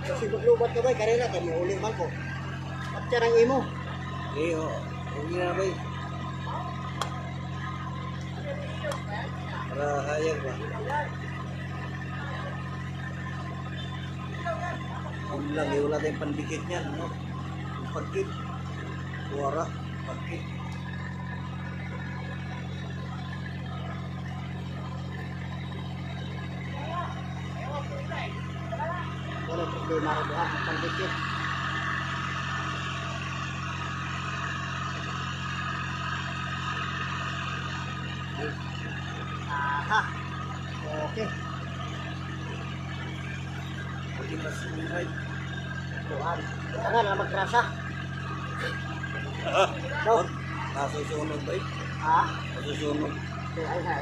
Kasi maglubat ka ba, karera kay mo uli man ko. At siya ng imo. Eh, hindi na ba eh. Para kaya ba? Yun lang, wala tayong pandikit niyan, no? Yung pagkit. Wara, pagkit. Wala problema rin doon, pandikit. Aha. Okay. Pwede mas right. Tuhan. Tara na magkrasa. No. Nasusunod ba eh? Ha? Nasusunod. Ay na.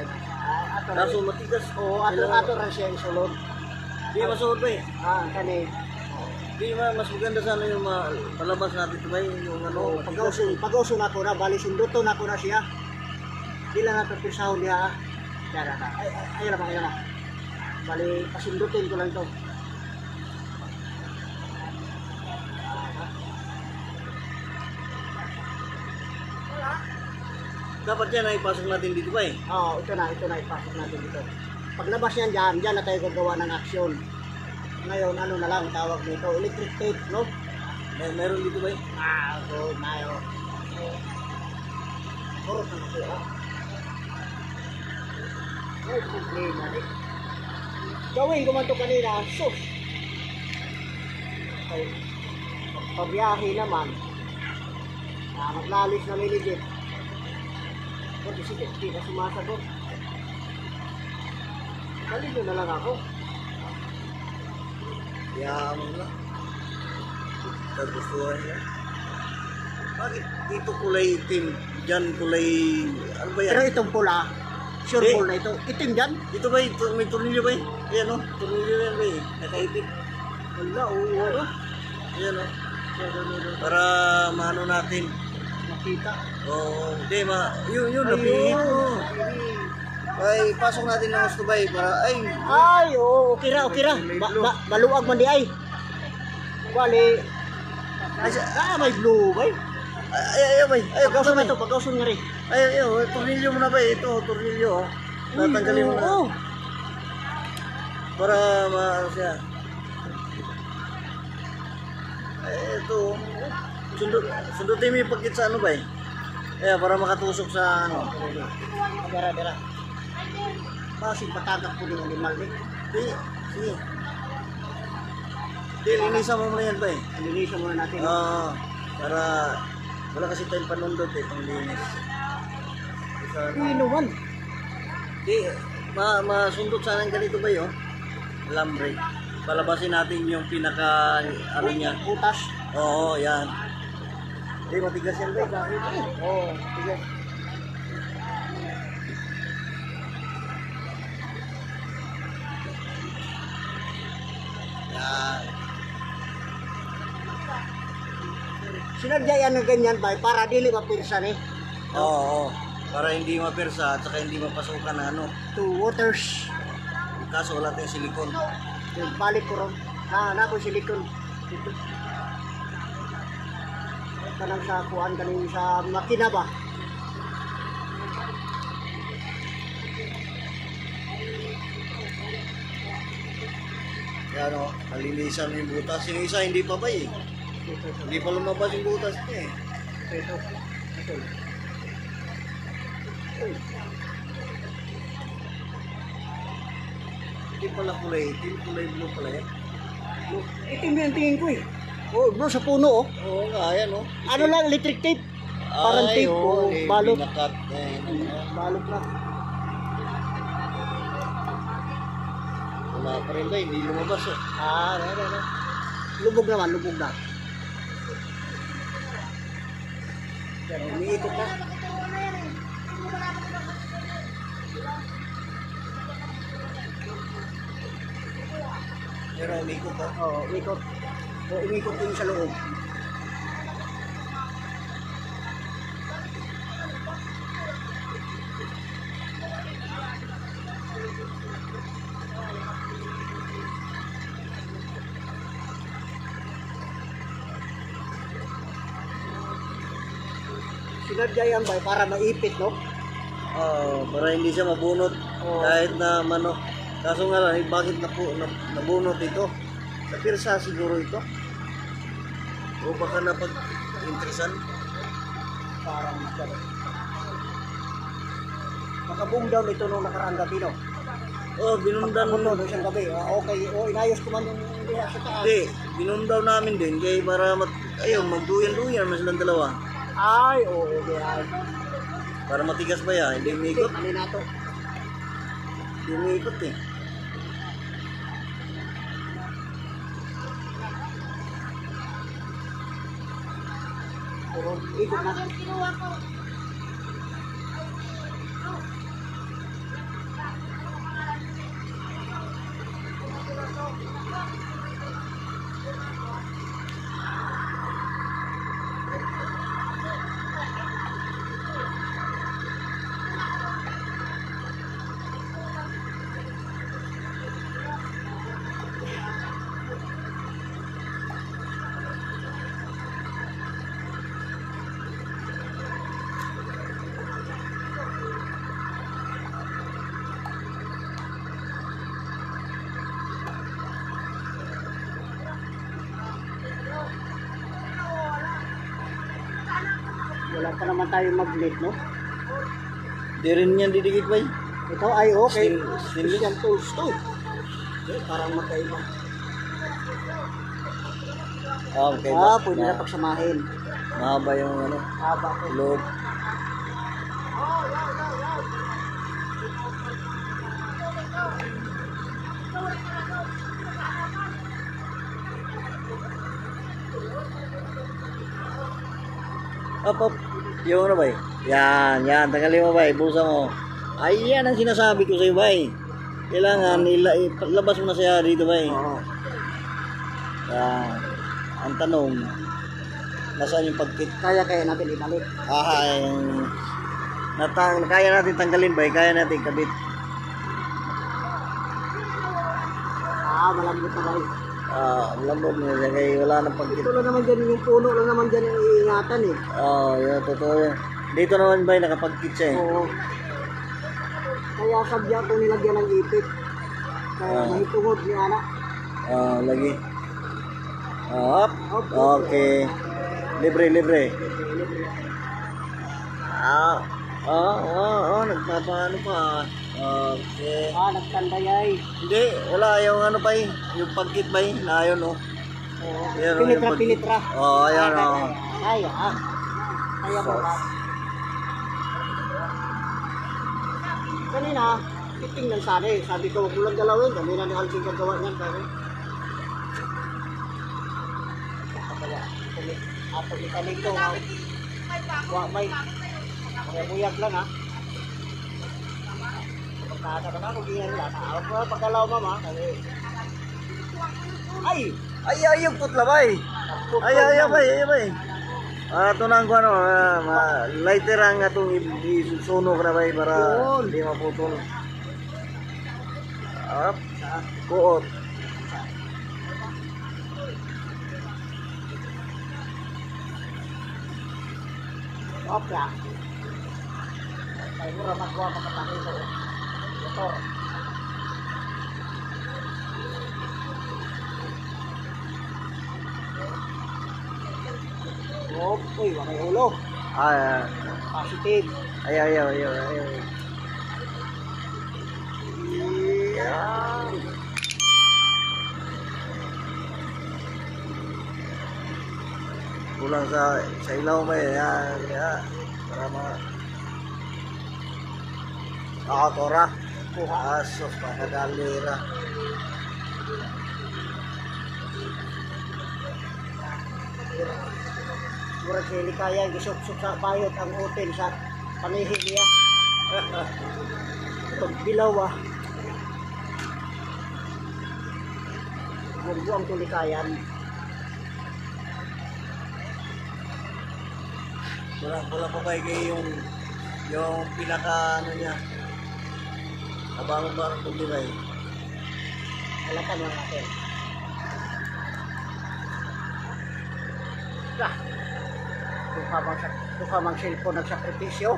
Ato na. Kaso matigas. Oo, ato rin siya yung sulod. Di masunod ba eh? Kani. Di mas maganda sana yung palabas natin ito ba yung ano. Pag-uso na ko na, bali sinduto na ko na siya. Dila na ito pisahon niya. Dara na. Ayun na. Bali, pasindutin ko lang ito. Dapat yan ay ipasok natin dito ba eh? Oo, ito na ipasok natin dito. Paglabas niyan dyan na tayo gagawa ng aksyon. Ngayon, ano na lang tawag nito, electric tape, no? Meron dito ba eh? Good na yun. Kurot na ito, ha? Ay, problema rin. Gawin ko man ito kanina, sus! Okay. Pagbiyahe naman, maglalis na miligit. Kasi hindi ka sumasagot. Baligo na lang ako. Yaman na. Kagustuhan niya. Bakit dito kulay itim? Diyan kulay... Ano ba yan? Pero itong pula, sure ball na ito. Itim dyan? Dito ba may tornilyo ba eh? Ayan o, tornilyo yan ba eh? Nakaitim. Wala, oo. Ayan o. Para maano natin. Makita. Oo, hindi yun napihit mo. Ay, pasok natin ng gusto ba eh? Para, Ay, oo, okay ra. Baluag man di ay. Bali. May blue ba? Pagkausun na ito, pagkausun nga rin. Tornilyo mo na ba eh? Ito, tornilyo. Tatanggalin mo na. Para maano siya. Ito. Sundutin mo yung pagkit sa ano ba eh? Para makatusok sa ano. Dara. Pasig patagak po din ang limal eh. Sige. Linisan mo muna yan ba eh? Linisan muna natin. Oo. Para wala kasi tayong panundot eh, panglinis. Inuman. Masundot sana ng ganito ba yun? Alambre. Palabasin natin yung pinaka ano niya. Butas. Oo, yan. Matigas yan ba? Oo, tigas. Yan. Sinadya yan ng ganyan ba? Para dili mapirsan eh. Oo. Para hindi mapirsa at saka hindi mapasukan na ano. Two waters. Kaso wala tayong silikon. Balik ko ron. Nako silikon. Dito. Kanang sa kuan kaning sa makina ba? Yan o, nalinisan yung butas. Yung isa hindi pa ba eh. Hindi pa lumabas yung butas niya eh. Ito. Hindi pala kulay itim, kulay blue pala yan. Itim yung tingin ko eh. Oh, bro, sa puno oh. Oo nga, ayan o. Ano lang, electric tape. Parang tape o balot. Binakat. Balot lang. Wala pa rin ba, hindi lumabas eh. Ano. Lubog naman, lubog na. Yan, umiikot na. Pero umikot ba? Oo, umikot. O, umikot din sa loob. Sinadya yan ba para maipit, no? Para hindi siya mabunot Oo. kahit na mano. Kaso nga lang, bakit nabunot ito? Sa pirsa siguro ito. O baka napag-interesan. Parang gano'n. Makaboom down ito nung nakarang gabi, no? Binundan Pagkabundo nung isang gabi. Okay, inayos ko man yung diha sa taas. Hindi, binundaw namin din kaya para magduyan-duyan mas silang dalawa. Ay, oo, yan. Para matigas pa yan, hindi umikot. Ano na to? Hindi umikot eh. Puro ikot na. Wala pa naman tayong magnet, no? Di rin yan didikit ba eh? Ito ay okay. Stainless. Christian tools to. Parang magkaiba. Okay ba? Pwede na pagsamahin. Mahaba yung Haba ko. loob. Up. Yung ano ba eh? Yan. Tanggalin mo ba eh? Busa mo. Ay, yan ang sinasabi ko sa'yo ba eh. Kailangan labas mo na siya dito ba eh. Oo. Ang tanong, nasaan yung pagkit? Kaya natin ibalik. Kaya natin tanggalin ba eh? Kaya natin kabit. Malambot na kayo. Lambot mo siya kaya wala nang pagkit. Ito lang naman dyan, yung puno lang naman dyan yung iingatan eh. Yun, totoo yan. Dito naman ba nakapagkit siya eh? Oo. Kaya sadya ko nilagyan ng ipit. Kaya mahitungod ni anak. Lagi. Up. Okay. Libre. Nagpapaano pa. Okay. Nagtandayay. Hindi, wala yung ano pa eh. Yung pagkit ba eh. Na yun oh. Yan, Pinitra. Ayan Kaya. Kaya po ba? Kanina, titingnan sana eh. Sabi ko, huwag mo lang galawin. Kanina ni Alvin kagawa niyan. Ato italig ko. May buyag lang ha. Pagkata ka na, kung ganyan lang. Pagkalaw mama. Ay, yung putla ba eh. Ay, ba eh. Ito na ang ano, lighter ang atong isusunog na ba eh para hindi maputol. Up. Kuot. Opera. Ay, mura magkuha makapakita ko. Motor. Uy, wakay ulo. Positive. Ayaw. Kulang sa ilaw ba eh. Yan. Para Tora. Asos, panadalira. Mura sili kaya gisuk-suk sa bayot ang utin sa panihi niya. Pagbilaw Buang tulikayan. Wala pa ba yung pinaka niya. Abang-abang tulay. Wala ka naman natin. Duka mang cellphone nagsakripisyo.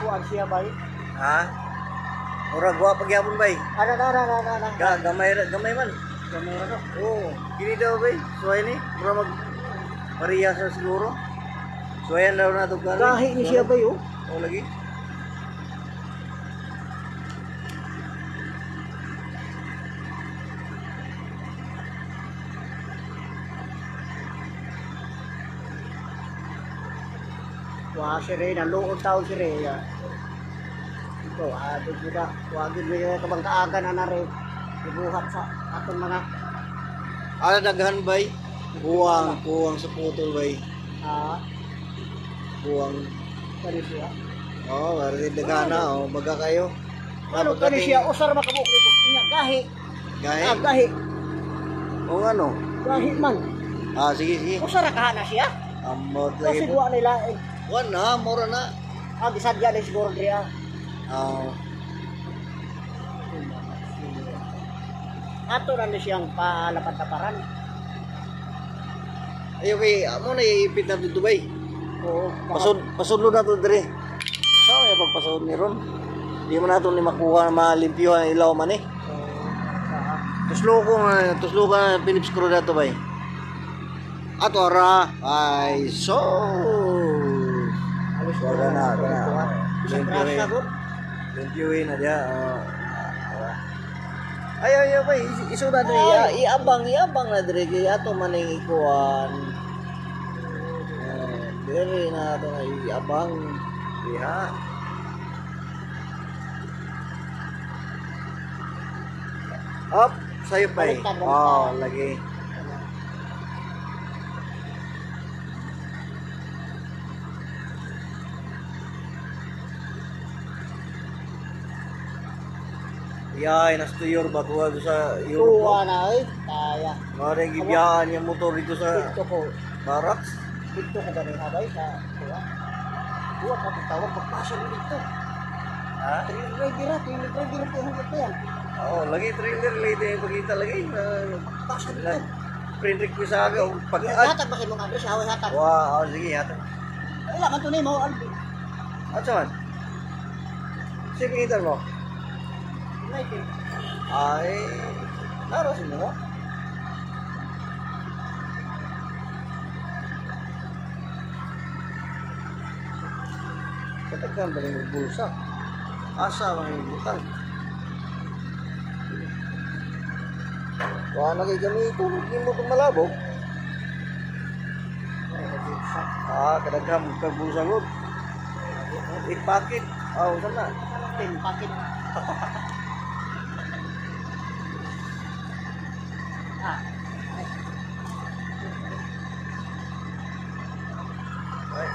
Kuan siya bay. Ha? Ora gua pagyapon bay. Ana. Gamay man. Gamay ra no. Oo. Kini daw bay. Suway ni. Mura mag Maria sa siguro. Suwayan daw na ito ka. Gahi ni siya bay oh. Oo lagi. Wah si Rey naluod taon si Rey. Ito juga wagin mo yung kabang kaaga na rin. Ibuhat sa atong mga Ala daghan bay. Kuwang sa putol bay. Kuwang. kani siya. Oo, oh, daghan na. Oh, baga kayo. Ano kani siya? Usar makabukli ko. Inya gahi. Gahi? Gahi. O ano? Gahi man. Sige. Usar ka na siya. Amot Kasi lagi. duwa nila eh. Wala, mura na. Gisadya na siguro diya. Oo. Ato na ni siyang palapat-taparan. Ayo kay amo na iipit na dito bay. Oo. Pasudlo na to dire. Sao ya pagpasud ni ron? Di man nato ni makuha malimpyo ang ilaw man eh. Tuslo ka Philips screw dato bay. Ato ara ay so. Wala na. Limpyoin na dia. Ayo bay, iso na dire. Iabang na dire kay ato man ning ikuan. Dire na ato na iabang. Diha. Up, sayo pa eh. Oh, lagi. Yay, nastuyor bago sa Tuwa Europe. na eh. Kaya. Mare gibiyaan yung motor dito sa Dito ko. barracks. Dito ko ganun habay sa tuwa. Tuwa ka tawag pagpasa mo dito. Ha? Trailer ko hanggang yan. Oo, lagi trailer lady pagkita lagi. Pagpasa dito. Friend request sa akin pag Hatag ba kayo mga address? Haway hatag. Wow, sige yata. Wala man tunay mo. Albi. At saan? Sige pingitan mo. United. Ay, narasin mo. Katagkan ba yung bulsa? Asa ba yung butang? Wala na kayo gamito, hindi mo itong malabog. Kadaghan mo kang bulsa mo. Ipakit. Saan na? Pakit. Ay.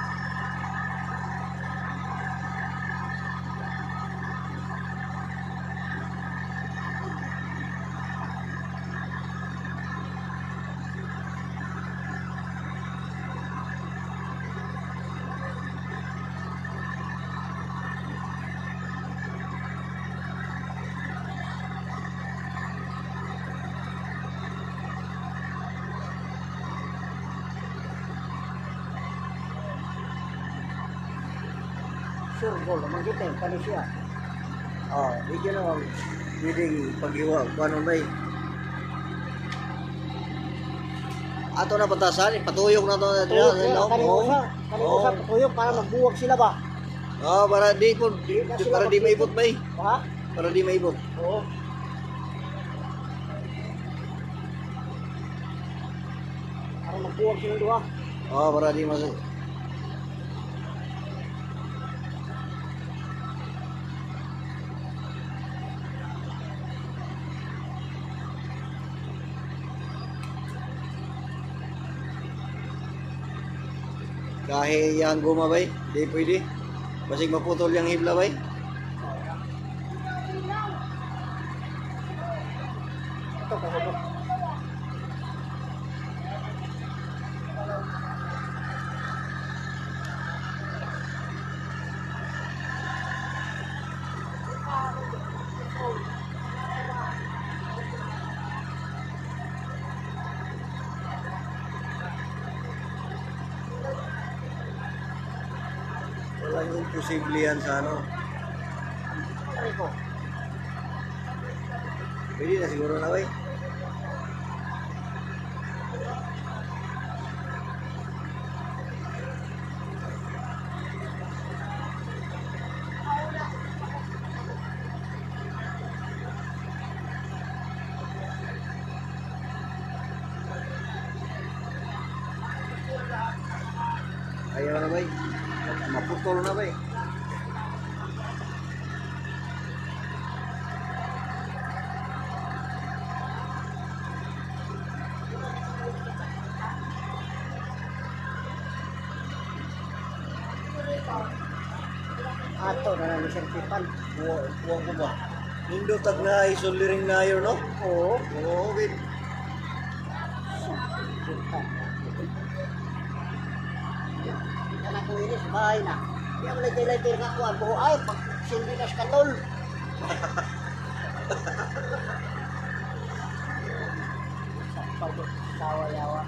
Sure goal. Manggit eh. Kani siya. Hindi na pwede pag-iwa. Paano ba eh? Ato na patasan, patuyok na ito na dito. Kani usa patuyok para magbuwag sila ba? Para di maibot ba eh? Ha? Para di maibot. Oo. Para magbuwag sila duha. Para di masuk. Kahit yang guma bay, di pwede. Basig maputol yung hibla bay. Ito kasabot. posible yan sa ano. Aray ko. Pwede na siguro na bay. Ayaw na bay. Maputol na bay. Ato na lang isang tipan. Buwang ko ba? Nindo tag na isuliring na yun, no? Oo. Oo, wait. Anak ko ini sa bahay na. Kaya wala tayo nga kuhan. Buho ay, pag sindi na sa katol. Sawa-yawa.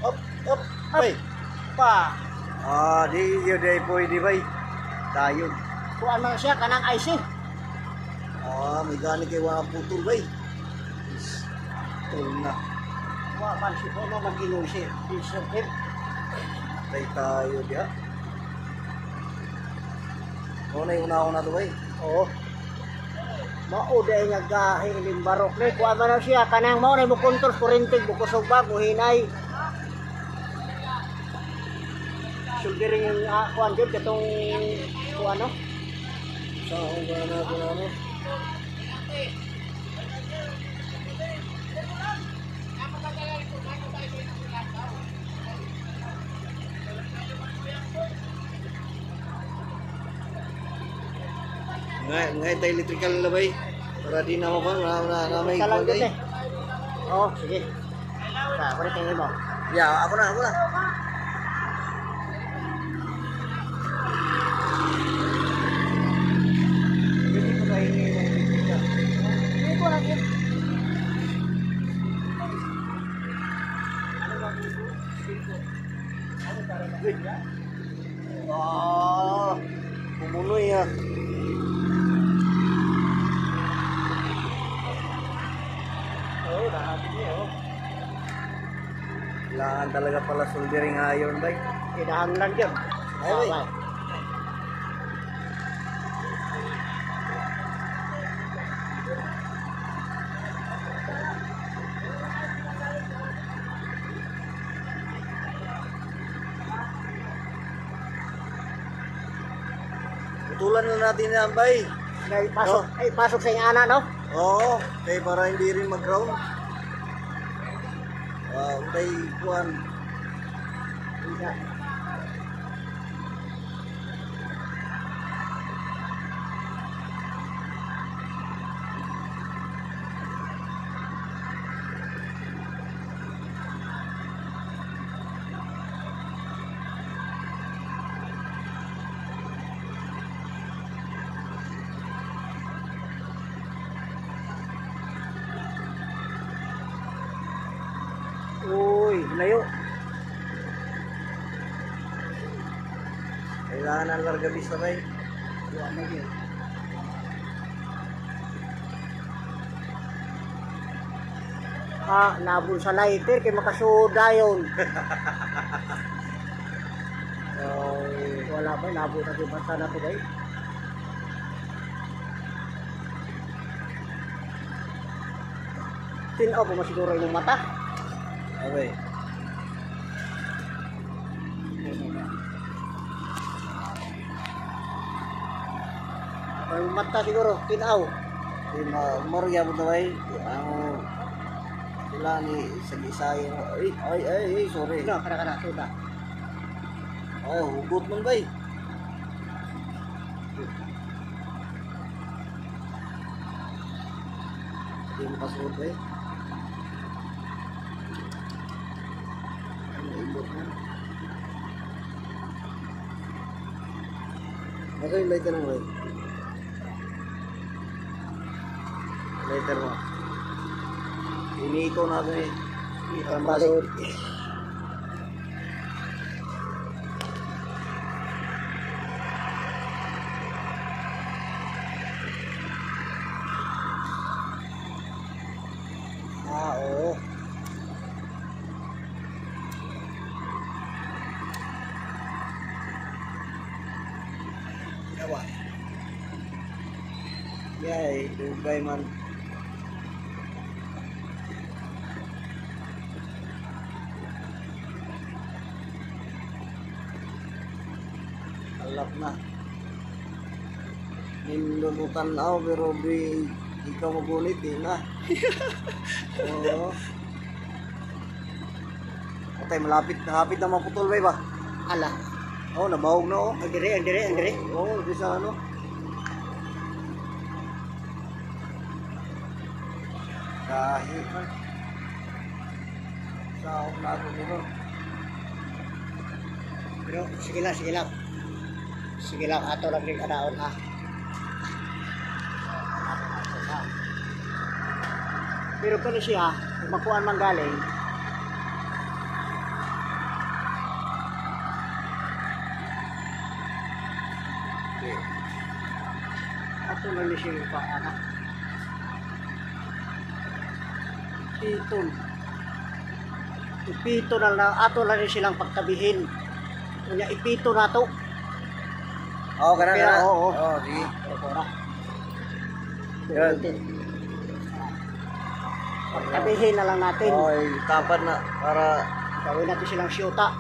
Up, up, bay. Pa, Di yun ay pwede bay. Tayo. kuhan man siya, kanang IC. May gani kay mga putol bay. Tol na. Kuha man siya, ano mag-inom siya. Isipin. Tay tayo diya. O na yung una-una to bay. Oo. Mauday nga gahi limbarok ni. Kuha man na siya, kanang mao na mo kontrol, kurintig, bukusog ba, buhinay. Sulbirin yung kuhan dyan, katong kuha no? Sa akong ba na ito na ano? Ngay tayo electrical na bay. Para di na mabang na may Ikaw lang bagay. dyan eh. Oo, sige. Sa, kulit kayo mo. Ya, ako na. Hindi ko ba hingi ng electrical? Hindi ko lang yun. Pumunoy ha. Oo, lahat niya, oh. Kailangan talaga pala soldering iron bay. Inahan lang dyan. Ay, ay. Sabay. Putulan na natin yan bay. Ay, pasok, ay, pasok sa inyong anak, no? Oo, kay para hindi rin mag-ground. Tay kuan. Uy, layo. Kailangan ang larga vista bay. Buwan na yun. Nabul sa lighter, kay makasuda yun. Wala ba, nabul na yung basta na ito ba? Tinaw pa masiguro yung mata. Okay. Yung mata siguro, tinaw. Marya mo na bay. Ang sila ni sagisay. Ay, sorry. Kana, suda. Hugot man bay. Hindi mo kasuot eh. Ang maibot na. Ito yung lighter mo eh. Lighter mo. Iniiko natin eh. Pambalik. Oo. Yawa. Yay, dugay man. Alap na. Nilulutan ako pero ikaw magulit eh na. Oo. Atay malapit na maputol ba? Ala. Oh, nabahog na oh. Ang dire. Oo, di sa ano. Kahit man. Saan na ako nito. Pero sige lang. Sige lang, ato lang rin kanaon ha. Pero kani siya, kung makuhaan man galing, ato lang ni siya yung paanak. Ipito na ato lang rin silang pagtabihin. Kanya ipito na to. Oo, kana Pero, na. oo. Oo, sige. Ora. Yan. Pagtabihin na lang natin. Oo, tapad na para Gawin natin silang syuta.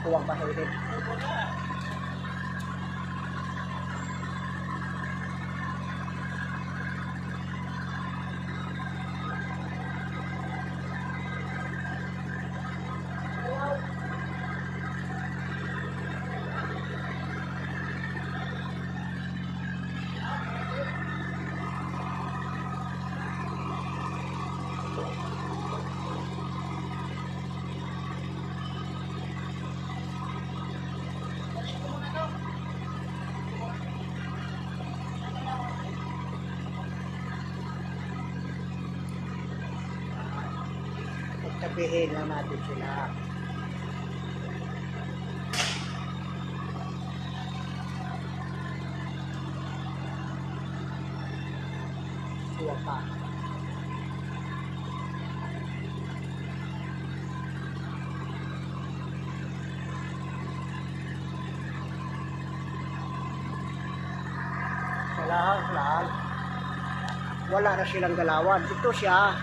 Huwag pa sa ulit. Pagtabihin lang natin sila. Huwag pa. Sa lahat, wala na silang galawan. Ito siya,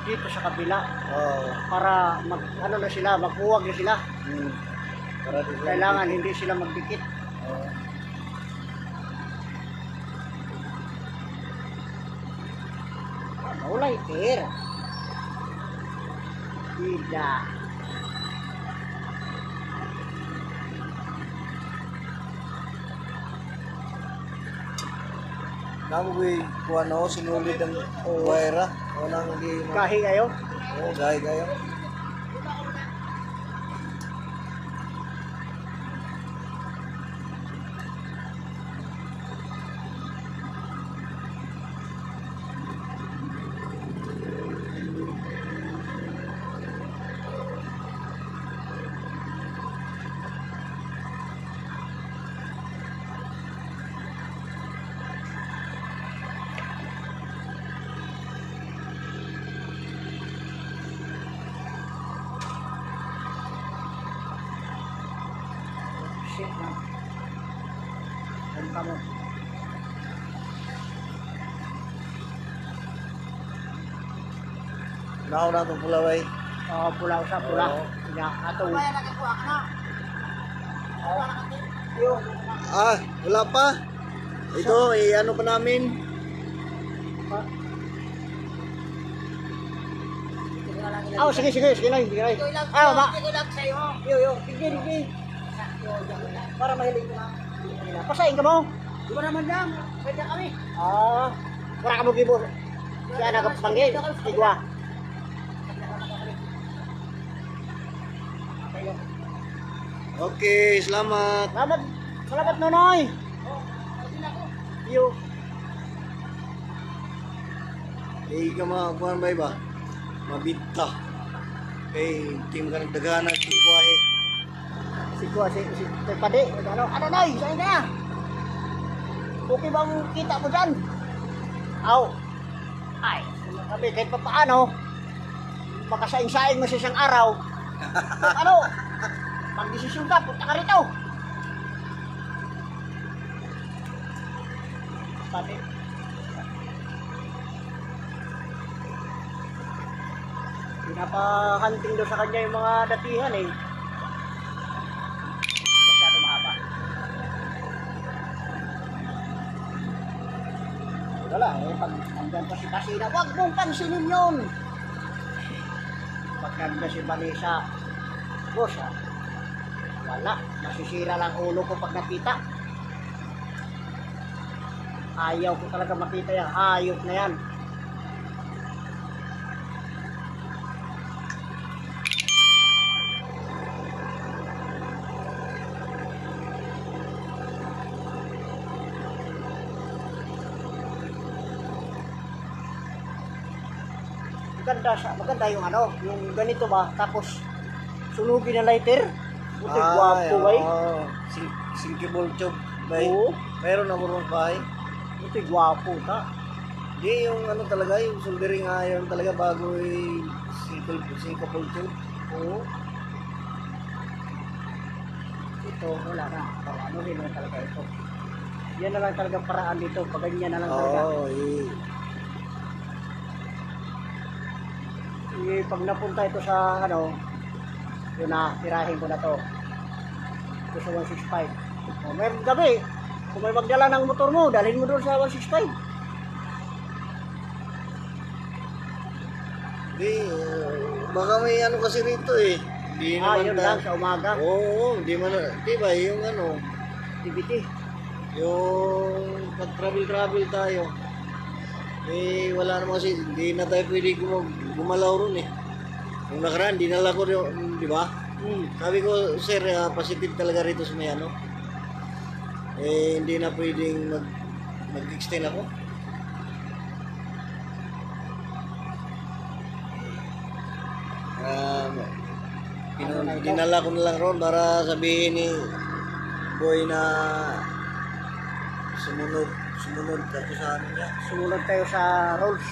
dito sa kabila, oo. para ano na sila, maghuwag na sila. Para di sila- Kailangan hindi sila magdikit. Oo. Maulay, ter. Tidak. Namo ko'y kuha na ako, sinulid ang wire o nang hindi Kahi kayo? Oo, gaya kayo. Shit na. Ano ka mo? Nakaw na itong pulaway. Pula sa pula. Oo. Ya, atong. Ah, wala pa. Ito, ano pa namin? Oh, sige, sige na, sige na. Ah, ma. Yo, sige. Para mahilig ko na. Pasain ka mo. Di ba naman yan? Pwede kami. Ah, wala ka mo gibo. Siya nagpapanggil. Sigwa. Okay, salamat. Salamat Nonoy. Yo. Eh, ka kuhan ba? Mabita. Kay team ka nagdagana si Kuwahe. Sigwa, si Pade. Ano Noy? Saan ka? Okay bang kita mo dyan? Aw. Ay, sabi kahit pa paano, makasaing-saing mo sa isang araw. Ano? Magdesisyon ka, punta ka rito. Sabi. Pinapahanting daw sa kanya yung mga datihan eh. Masyado mahaba. Wala eh, pag nandyan pa si Kasina, huwag mong pansinin yun. Pag nandyan si Vanessa, boss ha, wala, masisira lang ulo ko pag nakita. Ayaw ko talaga makita yan, hayop na yan. Maganda yung ano, yung ganito ba, tapos sunugin na lighter. Buti gwapo bay. Sinkable tube bay. Oo. Meron na murong bay. Buti gwapo ta. Di yung ano talaga, yung soldering iron talaga bago yung sinkable tube. Oo. Ito, wala na. Ano rin na talaga ito. Yan na lang talaga paraan dito. Pag ganyan na lang talaga. Oo, Pag napunta ito sa ano, yun na, tirahin ko na to. Ito sa 165. May gabi, kung may magdala ng motor mo, dalhin mo doon sa 165. Di, baka may ano kasi rito eh. Di naman yun lang sa umaga. Oo, di man, di ba yung ano, Activity. yung pag-travel tayo. Eh, wala naman kasi, di na tayo pwede gumalaw ron eh. Yung nakaraan, dinala ko rin, di ba? Sabi ko, sir, positive talaga rito sa may ano. Eh, hindi na pwedeng mag-extend ako. Dinala ko na lang ron para sabihin ni boy na sumunod ako sa ano niya. Sumunod tayo sa rules.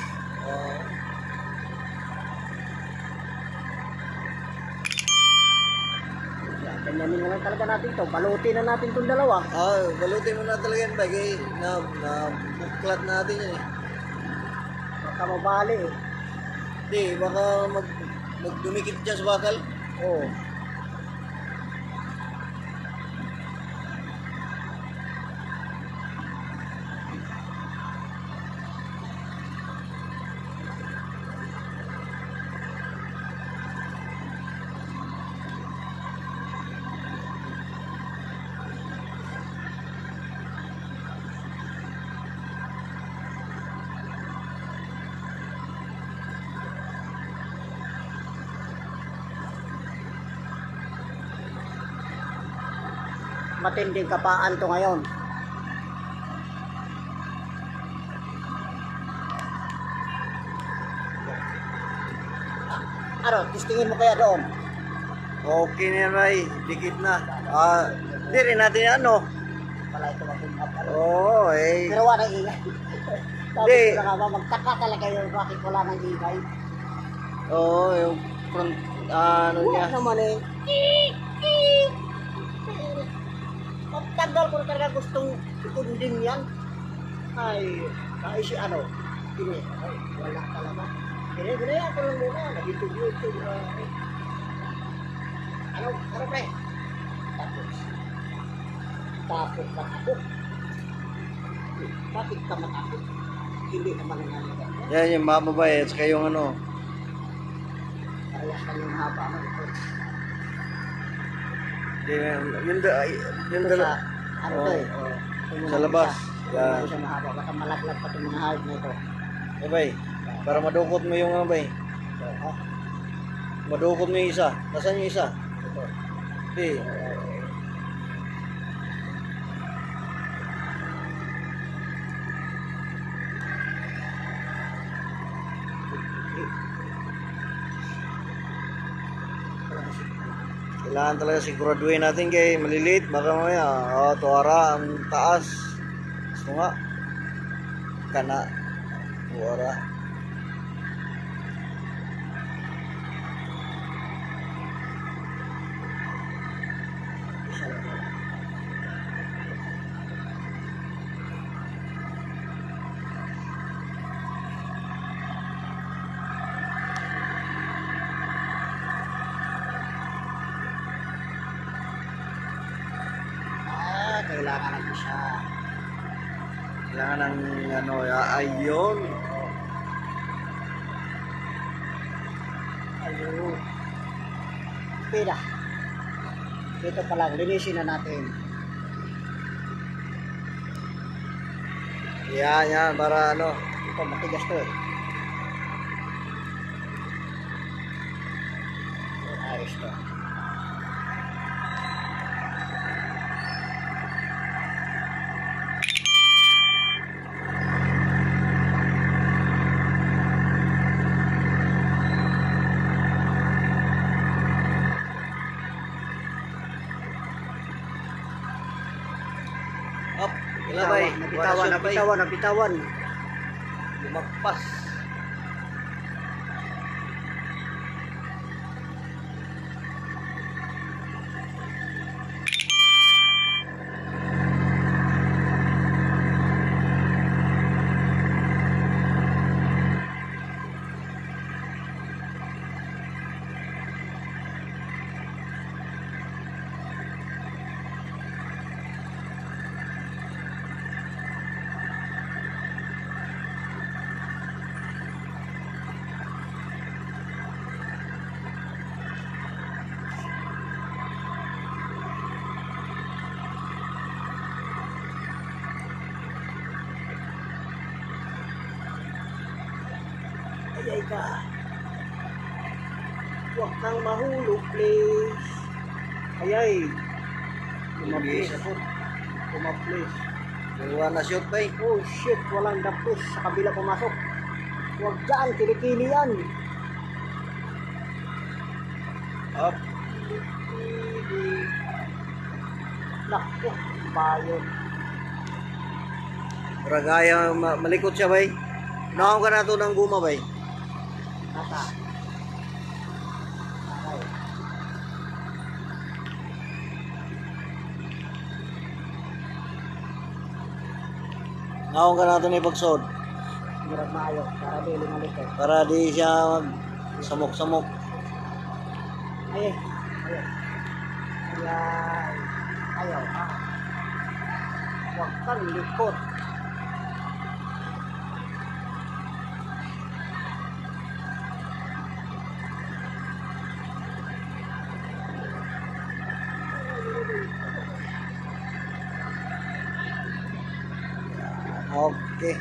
Ganyanin na lang talaga natin ito. Balutin na natin itong dalawa. Balutin mo na talaga yan bagay na buklat natin yan eh. Baka mabali eh. Hindi, baka magdumikit dyan sa bakal. Oo. Matinding kapaan to ngayon. Ano, testingin mo kaya doon? Okay na yan, Ray. Dikit na. Hindi rin natin ano. Pala ito mag-up. Oo, eh. Pero wala ng ingay. Sabi Hindi. ko na nga ba, magtaka talaga yun bakit wala ng ingay. Oo, yung front, ano niya. Wala naman eh. Pagtagal ko na talaga gustong ikundin yan. Ay si ano, ini, ay, wala talaga. Gini ako lang muna, nag-YouTube. Ano pre? Tapos matakot. Bakit ka matakot? Hindi naman nangyayari. Yan yung mga babae, at saka yung ano. Kaya kanyang haba mo ito. Yung Ito sa, ano to eh. oh. Ito Sa muna labas. isa. Yan. Ito sa mahaba. Baka malaglag pa itong mga hard na ito. Eh, bay. Para madukot mo yung bay. Ito, ha? Madukot mo yung isa. Nasaan yung isa? Ito. Di. Kailangan talaga siguraduhin natin kay maliliit. Baka mamaya, tuwara ang taas. Gusto nga. Kana. Tuwara. Isa lang. Kailangan natin siya. Kailangan ng ano, ayun. Ayun. Pida. Ito pa lang, linisin na natin. Yan, para ano. Ito, matigas to eh. Ayos to. Up. Ilabay. Nabitawan. Lumagpas. Ayay ka. Huwag kang mahulog, please. Ayay. Tumaplis ako. Tumaplis. Dalawa na shoot bay. Oh shit, walang dapis. Sa kabila pumasok. Huwag dyan, kilikili yan. Up. Naku, bayo. Ragaya malikot siya bay. Nakam ka na ito ng guma bay. Nasa. Ay. Nakam ka na ito na ipagsod. Murag maayo. Para di lumalikot. Para di siya mag samok-samok. Ayay. Ayay. Ayay. Ayaw. Ah. Huwag kang likot. Okay.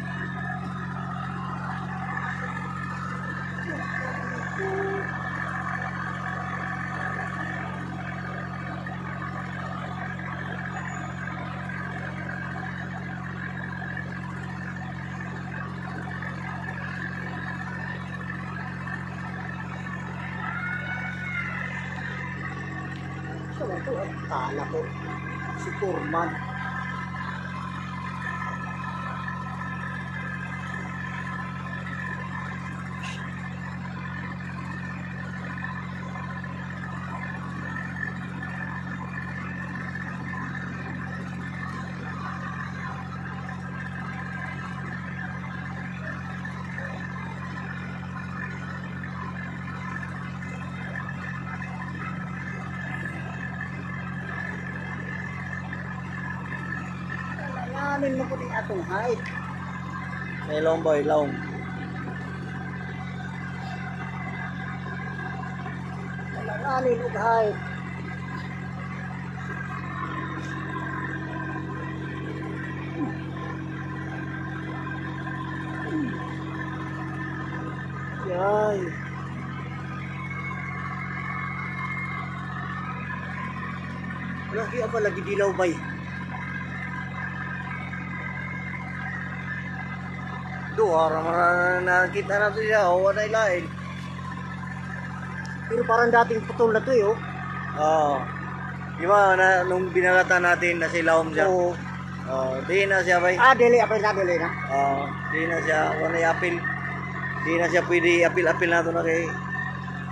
So, ito ang kala ko. Si Kurman. Amin mo ko din atong height. May long boy, long. Ani lughay. Yay. Lagi apa lagi dilaw bay. Doha raman nakita na to siya, o wala ilain. Pero parang dating putol na to eh, oh. Oo. Di ba, nung binalatan natin na silawom siya? Oo. Di na siya bay. Ah, dili apil na, dili na. Di na siya, wala apil. Di na siya pwede apil-apil na to na kay.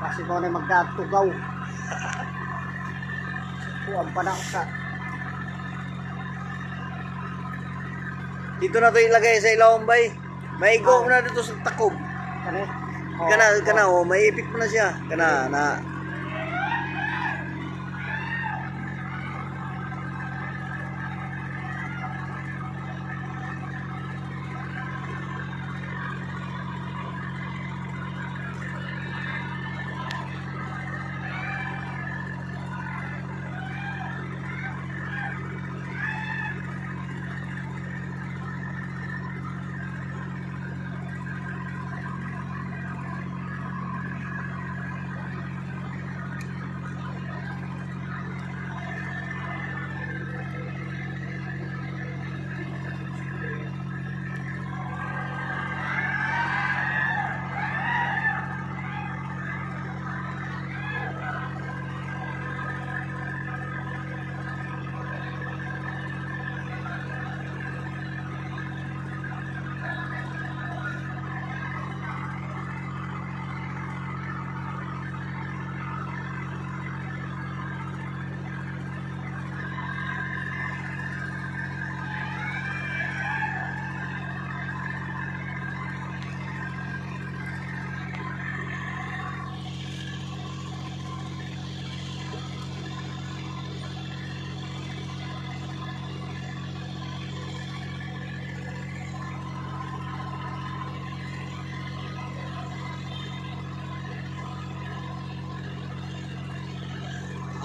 Kasi ko na magkatugaw. Kuwan pa na sa... Dito na to ilagay sa ilawom bay. Maigo mo na dito sa takob. Kani? Kana, maipit mo na siya. Kana, na.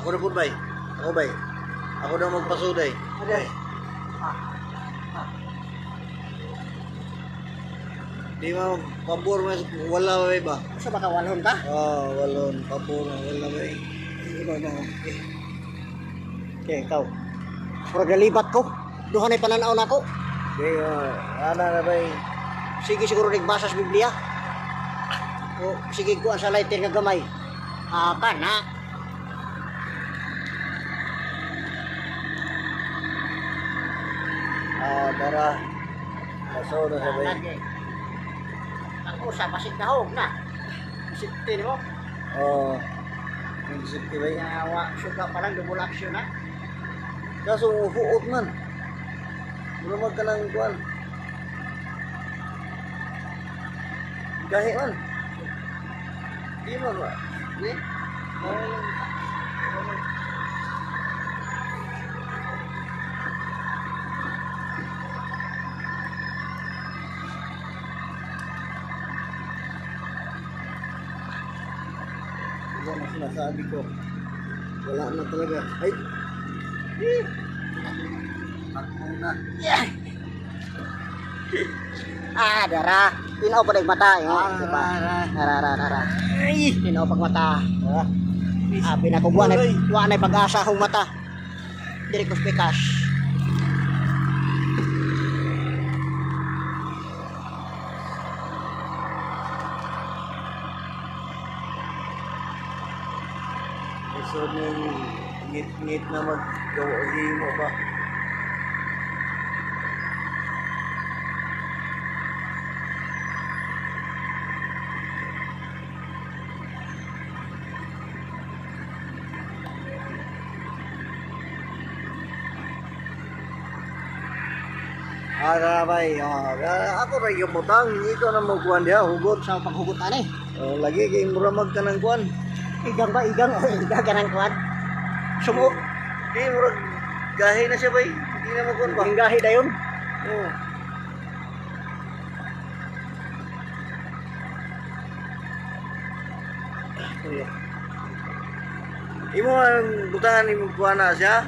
Ako na po bay. Ako bay. Ako na magpasuday. Aday. Di mo, pabor mo, wala bay ba? Sa baka walhon ka? Walon, pabor mo, wala bay. Okay, ikaw. Pura galibat ko. Duha na pananaw na ko. Di, ana na bay. Sige siguro nagbasa sa Biblia. O sige ko ang sa lighter nga gamay. Kana. Tara. Kaso na sa bay. Lagi. Ang usa pasig dahog na. Sipti mo. Yung safety bay. Yawa, suga pa lang double action na. Kaso uhuot man. Lumag ka ng kuwan. Gahi man. Di man ba? Di? Yan ang sinasabi ko. Wala na talaga. Ay! Takbo na. Dara. Tinaw pa ng mata. Diba? Dara. Tinaw pag mata. Pinakugwa na pag-asa akong mata. Diri ko spikas. So, nung ngit-ngit na maggawa mo ba? Bay, ako rin yung butang, ito na mo kuwan diya, hugot. Sa paghugutan eh. Lagi kay muramag ka ng kuwan. Igang ba? Igang o igang ka ng kuwan? Sumo. Di, murag gahi na siya bay. Hindi na mo kuwan ba? Ang gahi na yun. Oo. Imo ang butangan imo kuha na siya.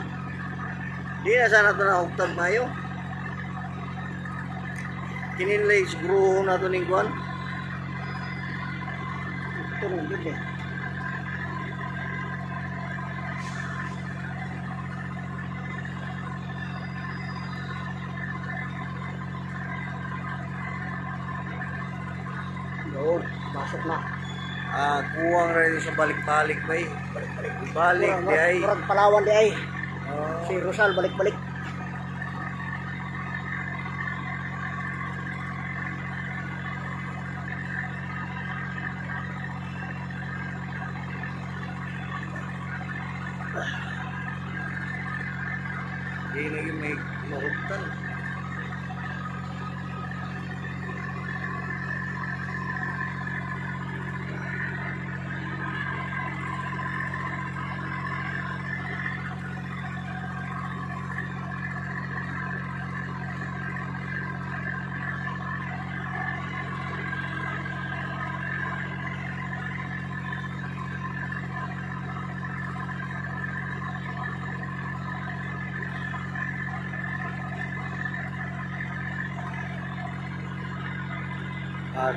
Di na sana ito na hugtag mayo. Kininlay siguro na ito ning kuhan. Ito rin, dito eh. Doon, pasok na. Kuwang rin sa balik-balik ba eh. Balik di ay. Murag Palawan di ay. Oh. Si Rosal balik-balik. Di lagi may mahugtan.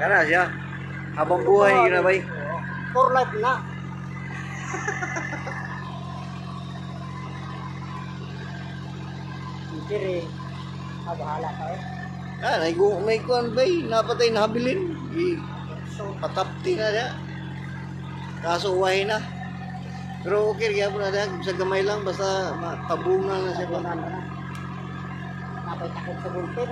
Kana siya. Habang buhay ginabay. For life na. Siyempre, bahala ka eh. May kuhan ba eh. Napatay na habilin. So, Patapti na siya. Kaso uwahin na. Pero okay, kaya po na siya. Sa gamay lang, basta tabungan na siya ba. tabunan ka na. Napay takot sa bulpin.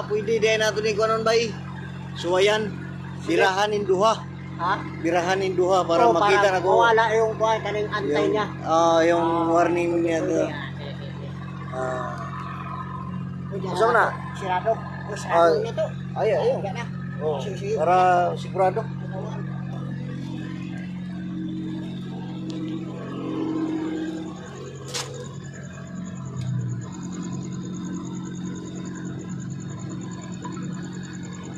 Pwede din nato ni kuhanon ba eh. Suwayan. Birahan in duha. Ha? Birahan in duha para Oo, makita na ko. mawala yung buhay kaning antay niya. Yung warning niya to. Usap na? Sirado. Sirado na to. Ay. Wala na. Oh, Sige. para sigurado. Tinawan.